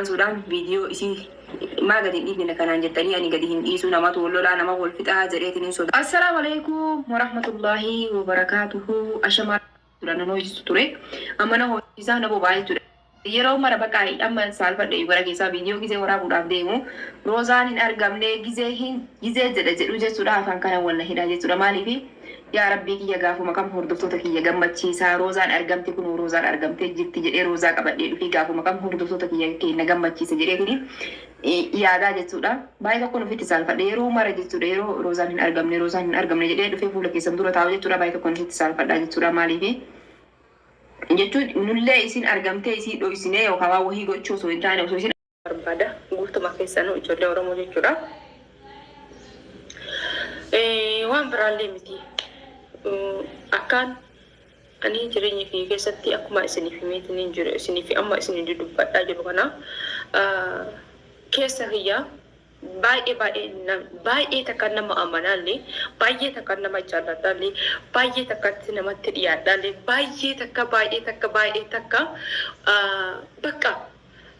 Suudaan viidiyoo isii maa gadi dhiibne kanaan jettanii ani gadi hin dhiisu namatu wallolaa nama wal fixaa jedheetiin soda. Assalaamu alaykum warahmatullahi wabarakatuhu. Ashamaa turan hojjetu ture. Amma na hojjetaa na boba'ee ture. Yeroo mara bakka amma saalfadhe gara keessaa viidiyoo gizee waraabuudhaaf deemu Roozaan hin argamne gizee jedha jedhu jechuudha afaan kana walla hidhaa jechuudha maaliif yaa rabbii kiyya gaafuma kam hordoftoota kiyya gammachiisaa Roozaan argamte kun Roozaan argamte jirti jedhee Roozaa qabadhee dhufi gaafuma kam hordoftoota kiyya kenna gammachiisa jedheetini yaadaa jechuudha baay'ee tokko nufitti saalfadhe yeroo mara jechuudha yeroo Roozaan hin argamne jedhee dhufee fuula keessan dura taa'u jechuudha baay'ee tokko nufitti saalfadhaa jechuudha maaliif jechuun nullee isin argamtee isii dho'isinee yookaan waa wahii gochuu osoo hin taane osoo isin barbaada guutumaa keessanuu ijoollee Oromoo jechuudha. Waan biraallee miti akkaan ani jireenya kee keessatti akkuma isiniif himeetiin jiru isiniif amma isin dubbadhaa jiru kana keessa kiyyaa baay'ee takka nama amanaallee baay'ee takka nama jaalladhaallee baay'ee takkatti namatti dhiyaadhaallee baay'ee takka bakka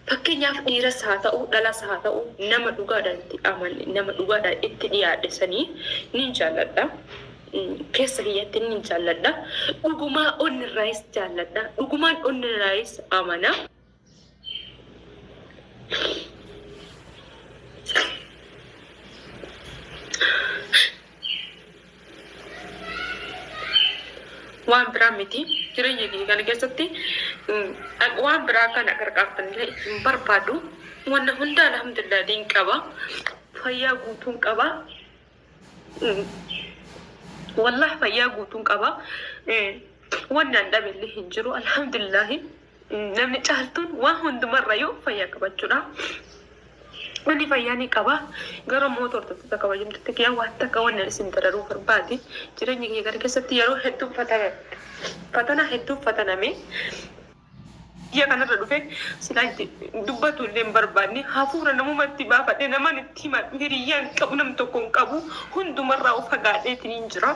fakkeenyaaf dhiiras haa ta'u dhalas haa ta'u nama dhugaadhaan itti amanne nama dhugaadhaan itti dhiyaadhe sanii ni jaalladha. Keessa kiyyatti ni jaalladha. Dhugumaa onnirraayis jaalladha. Dhugumaan onnirraayis amana. Waan biraa miti jireenya kee kana keessatti waan biraa kana gargaartanillee hin barbaadu. Wanna hunda alhamdulillah din qaba. Fayyaa guutuun qaba. Wallah fayyaa guutuun qaba. Wanna dhabeellee hin jiru alhamdulillah. Namni caaltuun waan hundumarrayyuu fayyaa qabachuudha. Wanni fayyaanii qaba gara mootortoota kabajamtoota kiyyaa waan takka wanna isin dararuu barbaade jireenya kee gara keessatti yeroo hedduu fataname yaa kanarra dhufe silaa dubbatu illee hin barbaanne hafuura namumatti baafadhe namaan itti himadhu hiriyyaan qabu nam tokko hin qabu hundumarraa of fagaadheetiin hin jira.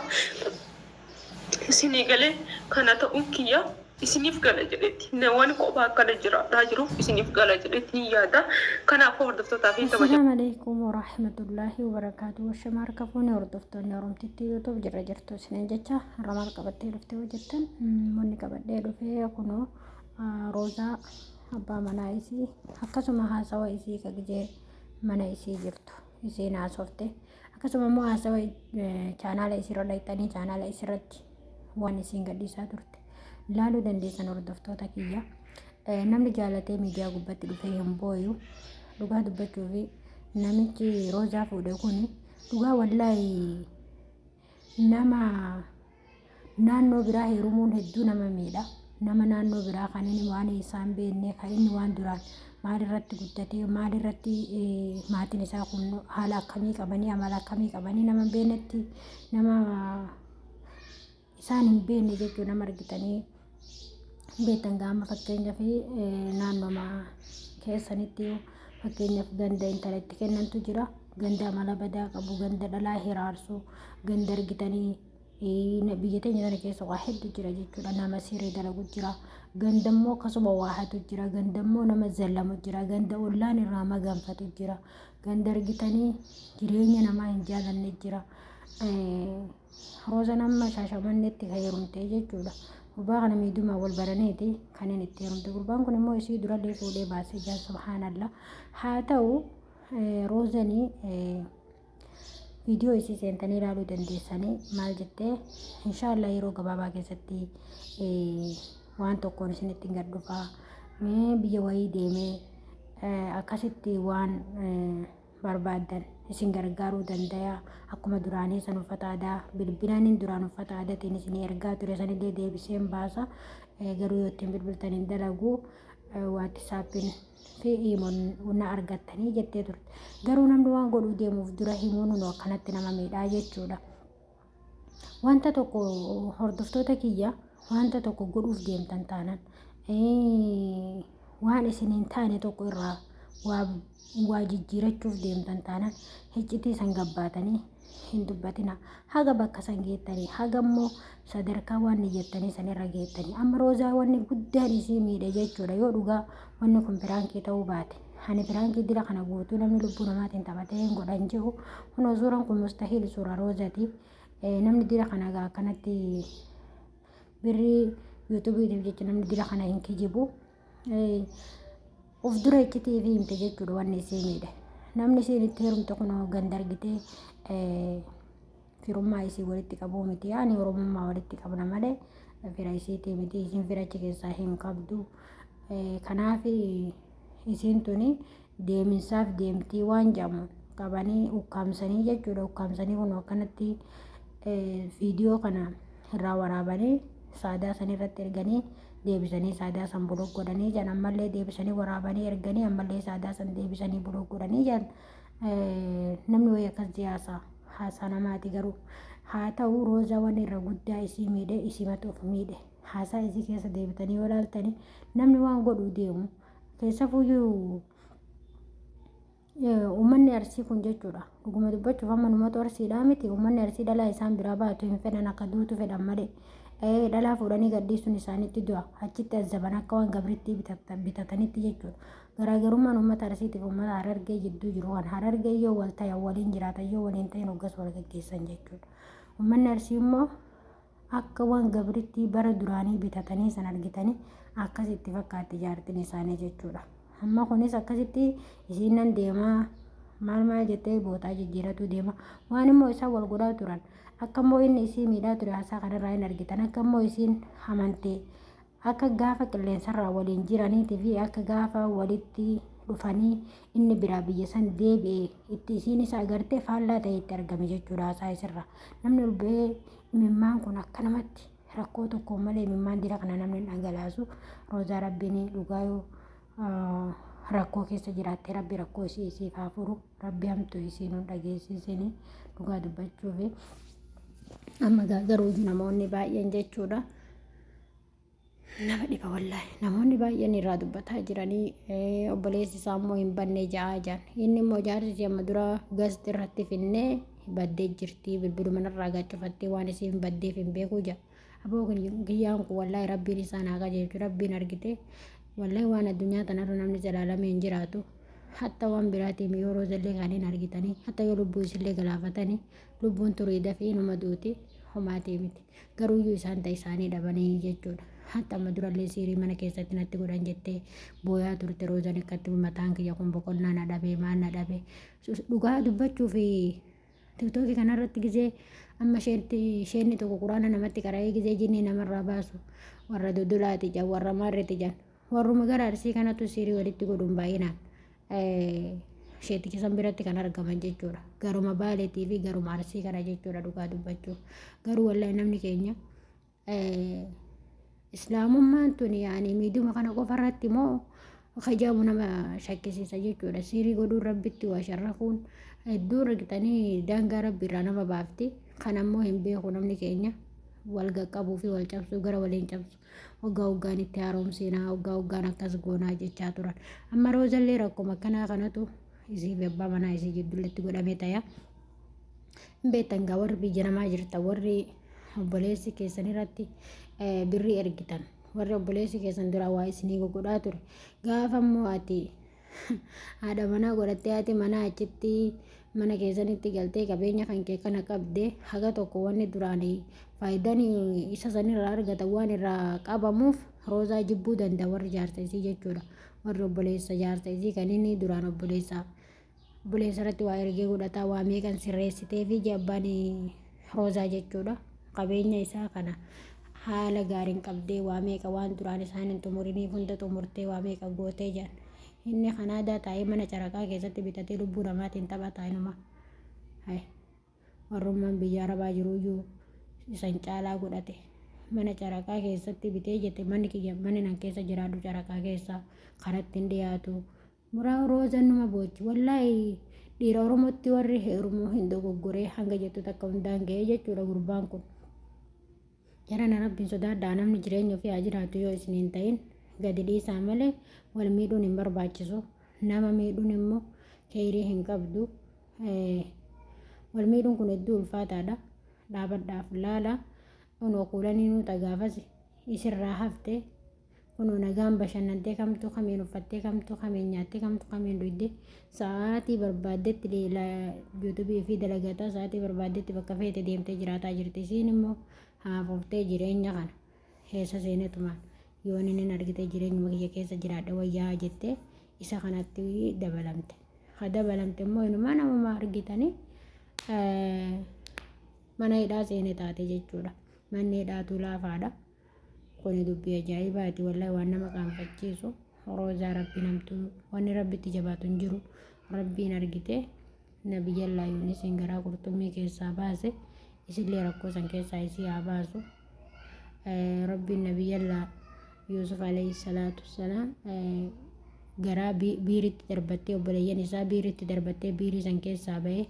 Isinii galee kana ta'uun kiyya isiniif gala jedhetti nawwan kophaa akkana jiraadhaa jiruuf isiniif gala jedhetti ni yaada. Kanaafuu hordoftootaa fi Assalamu alaikum warahmatullahi wabarakatuh. Washamaar kafuuni hordoftoonni Oromtitti YouTube jirra jirtu isiniin jecha ramaal qabattee dhuftee hojjettan munni qabadhee dhufee kunoo Roozaa abbaa manaa isii akkasuma haasawa isii kagijee mana isii jirtu isiin haasofte akkasuma immoo haasawa chaanaala isiirra dhaqxanii chaanaala isiirratti waan isiin gadhiisaa turte ilaaluu dandeessan hordoftoota kiyya. Namni jaalatee miidiyaa gubbatti dhufee hin booyu dhugaa dubbachuu fi namichi Roozaa fuudhe kun dhugaa wallaahi nama naannoo biraa heerumuun hedduu nama miidha. Nama naannoo biraa kan inni waan isaan beekne kan inni waan duraan maalirratti guddatee maalirratti maatiin isaa kun haala akkamii qabanii amala akkamii qabanii nama beeknetti nama isaan hin beekne jechuu nama argitanii beektan gaama fakkeenyaaf naannoo keessanitti fakkeenyaaf ganda intalatti kennantu jira ganda amala badaa qabu ganda dhalaa hiraarsu ganda argitanii biyya teenya kana keessa waa hedduu jira jechuudha. Nama siree dalagu jira gandammoo akkasuma waa hatu jira gandammoo nama zallamu jira ganda ollaan irraa maganfatu jira ganda argitanii jireenya namaa hin jaalanne jira. Roozaan amma Shaashamanneetti heerumte jechuudha. Gurbaa kana miidhuma wal baraneeti kan inni itti heerumte. Gurbaan kun immoo isii durallee fuudhee baasee jira subhaanallah. Haa ta'u Roozanii viidiyoo isii seentanii ilaaluu dandeessanii maal jettee inshaallah yeroo gabaabaa keessatti waan tokkoon isinitti hin gadhufaa biyya wayii deemee akkasitti waan barbaadan isin gargaaruu danda'a. Akkuma duraanii san uffata aadaa bilbilaan duraan uffata aadaatiin isin ergaa ture sanillee deebiseen baasa garuu yoo ittiin bilbiltan hin dalagu waatisaappiin fi himuun argattanii jettee turte. Garuu namni waan godhuu deemuuf dura himuun akkanatti nama miidhaa jechuudha. Wanta tokko hordoftoota kiyya wanta tokko godhuuf deemtan taanaan waan isin hin taane tokko irraa waa jijjiirachuuf deemtan taanaan hiccitii san gabbaatanii hin dubbatina haga bakka san geettanii hagammoo sadarkaa waan jettanii sanirra geettanii amma roozaa wanni guddaan isii miidhe jechuudha yoo dhugaa wanni kun piraankii ta'uu baate ani piraankii dira kana guutuu namni lubbuu namaatiin taphatee hin godhan jiru kunoo suuraan kun mustahiil suura roozaati namni dira kana gaa akkanatti birrii yuutuubiitiif jecha namni dira kana hin kijibu of dura iccitii fi himte jechuudha wanni isii miidhe namni isiin itti heerumte kunoo gandargitee firummaa isii walitti qabuu miti yaani oromummaa walitti qabna malee fira isiitii miti isiin firachi keessaa hin qabdu kanaaf isiin tuni deeminsaaf deemtii waan jedhamu qabanii ukkaamsanii jechuudha ukkaamsanii kun akkanatti viidiyoo kana irraa waraabanii saadaa san irratti erganii deebisanii saadaa san bulok godhanii jan ammallee deebisanii waraabanii erganii ammallee saadaa san deebisanii bulok godhanii jan namni wayii akkas haasaa namaati garuu haa ta'u roozaa waan irra guddaa isii miidhe isii matuuf miidhe haasaa isii keessa deebitanii yoo ilaaltanii namni waan godhuu deemu keessafuyyuu uummanni arsii kun jechuudha dhuguma dubbachuuf amma numatu arsiidhaa miti uummanni arsii dhalaa isaan biraa baatu hin fedhan akka duutu fedhan malee dhalaa fuudhanii gadhiisuun isaanitti du'a achitti azzaban akka waan gabriitti bitatanitti jechuudha garaagarummaan uummata arsiitiif uummata harargee jidduu jiru kan harargee yoo wal ta'an waliin jiraatan yoo waliin ta'in hoggas wal gaggeessan jechuudha uummanni arsii immoo akka waan gabriitti bara duraanii bitatanii san argitanii akkasitti fakkaatti jaartin isaanii jechuudha amma kunis akkasitti isiinan deemaa maal jettee bootaa jijjiiratu deema waan immoo isaan wal godhaa turan akka immoo inni isii miidhaa ture haasaa kanarraa hin argitan akka immoo isiin amantee akka gaafa qilleensarraa waliin jiraniitii fi akka gaafa walitti dhufanii inni biraa biyya san deebi'ee itti isiin isa agartee faallaa ta'e itti argame jechuudha haasaa isirra namni ol ba'ee imimmaan kun akka namatti rakkoo tokko malee imimmaan dira kana namni dhangalaasu roozaa rabbiin dhugaa yoo rakkoo keessa jiraattee rabbi rakkoo isiif haa furu rabbi hamtuu isiin hin dhageessisini dhugaa dubbachuuf amma garuu namoonni baay'een jechuudha nama dhiba wallaahi namoonni baay'een irraa dubbataa jiranii obboleessi isaa immoo hin banne ja'aa jiran inni immoo jaarsi amma dura gasti irratti finnee baddee jirti bilbilu manarraa gaaccufattee waan isiin baddeef hin beeku jira aboo kiyyaan kun wallaahi rabbiin isaan haa qajeelchu rabbiin argite wallaahi waan addunyaa kanarra namni jalaalame hin jiraatu hatta waan biraatiin yoo roozallee kaaniin argitanii hatta yoo lubbuu isillee galaafatanii lubbuun turii dafii numa duuti homaatii miti garuuyyuu isaan ta'e isaanii dhabanii jechuudha hatta amma durallee siirii mana keessatti natti godhan jettee booyaa turte roozan akkatti mataan kiyya kun boqonnaa na dhabe maal na dhabe dhugaa dubbachuu fi tiktookii kanarratti gizee amma isheenni tokko quraana namatti qara'ee gizee jinnii namarraa baasu warra dodolaati jan warra maarreeti jan warruma gara arsii kanatu siirii walitti godhuun baay'inaan sheetichi san biratti kan argaman jechuudha garuma baaleetii fi garuma arsii kana jechuudha dhugaa dubbachuuf garuu wallaahi namni keenya islaamummaan tun yaani miidhuma kana qofarratti moo kajaamu nama shakkisiisa jechuudha siirii godhuun rabbitti waa sharrafuun hedduu argitanii daangaa rabbi irraa nama baafti kan ammoo hin beeku namni keenya wal qaqqabuu fi wal cabsuu gara waliin cabsu waggaa waggaan itti haaromsinaa waggaa waggaan akkas goonaa jechaa turan amma roozallee rakkuma akkanaa kanatu isii fi abbaa manaa isii jidduutti godhamee ta'aa hin beektan gaa warri biyya namaa jirtan warri obboleessi keessan irratti birrii ergitan warri obboleessi keessan dura waa isinii godhaa ture gaafa immoo ati haadha manaa godhattee ati mana achitti mana keessanitti galtee qabeenya kan kee kana qabdee haga tokko wanni duraanii faayidaan isa sanirraa argatan waan irraa qabamuuf roozaa jibbuu danda'a warri jaarsa isii jechuudha warri obboleessa jaarsa isii kan inni duraan obboleessa irratti waa ergee godhataa waa meeqan sirreessitee fi jabbaan roozaa jechuudha qabeenya isaa kana haala gaariin qabdee waa meeqa waan duraan isaan hin xumuriniif hunda xumurtee waa meeqa gootee jedhan inni kanaadaa taa'ee mana caraqaa keessatti bitatee lubbuu namaatiin taphataa inuma warrummaan biyya arabaa jiruyyuu isan caalaa godhate mana caraqaa keessatti bitee jette manni nan keessa jiraadhu caraqaa keessa kanatti hin dhiyaatu muraa roozan numa boochi wallaahi dhiira oromootti warri heerumuu hin dogoggoree hanga jettu takka hundaan ga'ee jechuudha gurbaan kun jarana rabbiin sodaadhaa namni jireenya ofii haa jiraatu yoo isin hin ta'in gadi dhiisaa malee wal miidhuun hin barbaachisu nama miidhuun immoo keerii hin qabdu wal miidhuun kun hedduu ulfaataadha. Dhaabadhaaf laala kunoo kuulanii nuuta gaafas isirraa hafte kunoo nagaan bashannantee kamtu kamiin uffattee kamtu kamiin nyaattee kamtu kamiin dhugde sa'aatii barbaaddetti yuutuubii fi dalagataa sa'aatii barbaaddetti bakka feete deemtee jiraataa jirti. Isiin immoo haafoftee jireenya kana keessa seenetumaan yoon inni argite jireenyuma kiyya keessa jiraadha wayyaa jettee isa kanatti dabalamte. Ha dabalamte immoo inumaa namuma argitanii mana hidhaa seene taate jechuudha. Manni hidhaatu laafaadha. Kuni dubbii ajaa'ibaati wallahi waan nama qaanfachiisu. Roozaa rabbi namtuu wanni rabbitti jabaatu hin jiru. Rabbiin argite nabiyyallaa Yuunisiin garaa qurxummii keessaa baase isillee rakkoo san keessaa isii haa baasu. Rabbiin nabiyyallaa Yuusuf alayhi salaatu wassalaam garaa biiritti darbattee obboleeyyan isaa biiritti darbattee biirii san keessaa bahee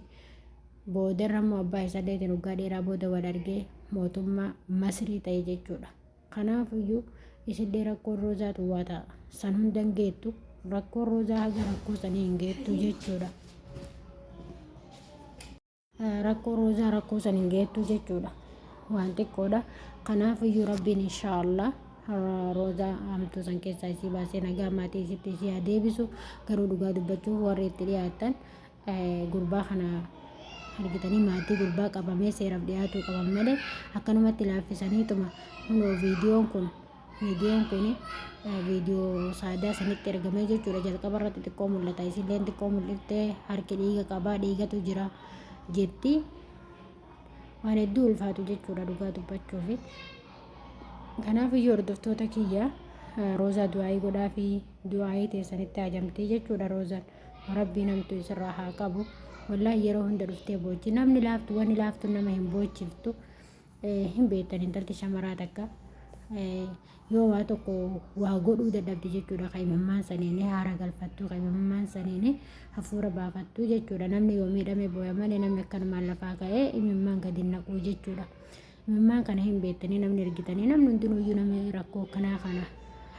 boodarra immoo abbaa isaa dheetiin waggaa dheeraa booda wal argee mootummaa Masrii ta'e jechuudha. Kanaafiyyuu isillee rakkoon roozaatu waa ta'a. San hunda hin geettu rakkoon roozaa haga rakkoo sanii hin geettu jechuudha. Rakkoo roozaa rakkoo san hin geettu jechuudha. Waan xiqqoodha. Kanaafiyyuu rabbiin inshaallah roozaa hamtuu san keessaa isii baasee nagaa maatii isitti isii haa deebisu. Garuu dhugaa dubbachuuf warri itti dhiyaatan gurbaa kana argitanii maatii gurbaa qabamee seeraaf dhiyaatuu qaban malee akkanumatti laaffisaniituma kunoo viidiyoon kun viidiyoo saadaa sanitti ergamee jechuudha. Jalqaba irratti xiqqoo mul'ata. Isilleen xiqqoo mul'iftee harki dhiiga qabaa dhiigatu jira jetti. Waan hedduu ulfaatu jechuudha dhugaa dubbachuufi. Kanaafiyyuu hordoftoota kiyya roozaa du'aayii godhaa fi du'aayii teessanitti hajamtee jechuudha. Roozaan rabbii namtu isirraa haa qabu. Wallahi yeroo hunda dhuftee boochi namni laaftu wanni laaftu nama hin boochiftu hin beektan intalti shamaraa takka yoo waa tokko waa godhuu dadhabdi jechuudha. Qaymammaan saniini haara galfattu qaymammaan saniini hafuura baafattu jechuudha. Namni yoo miidhame booya malee namni akkanumaan lafaa ka'ee imimmaan gadi naquu jechuudha. Imimmaan kana hin beektanii namni ergitanii namni hundinuyyuu namni rakkoo akkanaa kana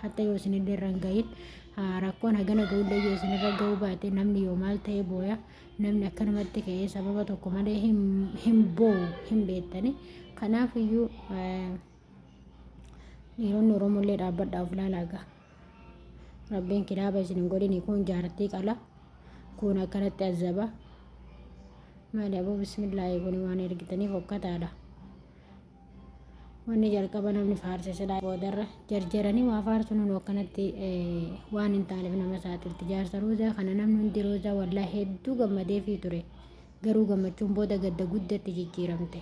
hatta yoo isinillee irra hin gahin rakkoon hagana ga'ullee yoo isinirra ga'uu baate namni yoo maal ta'e booya namni akkanumatti ka'ee sababa tokko malee hin boo'u hin beektanii. Kanaafiyyuu dhiironni Oromollee dhaabbadhaaf laalaaga. Rabbiin kitaaba isin hin godhini kun jaartii qala kun akkanatti azaba maali aboo bismillaahi kun waan ergitaniif hokkataadha. Wanni jalqaba namni faarse silaa boodarra jarjaranii waa faarsu nun akkanatti waan hin taaneef nama saaxilti. Jaarsa roozaa kana namni hundi roozaa wallaahi hedduu gammadeefii ture. Garuu gammachuun booda gadda guddatti jijjiiramte.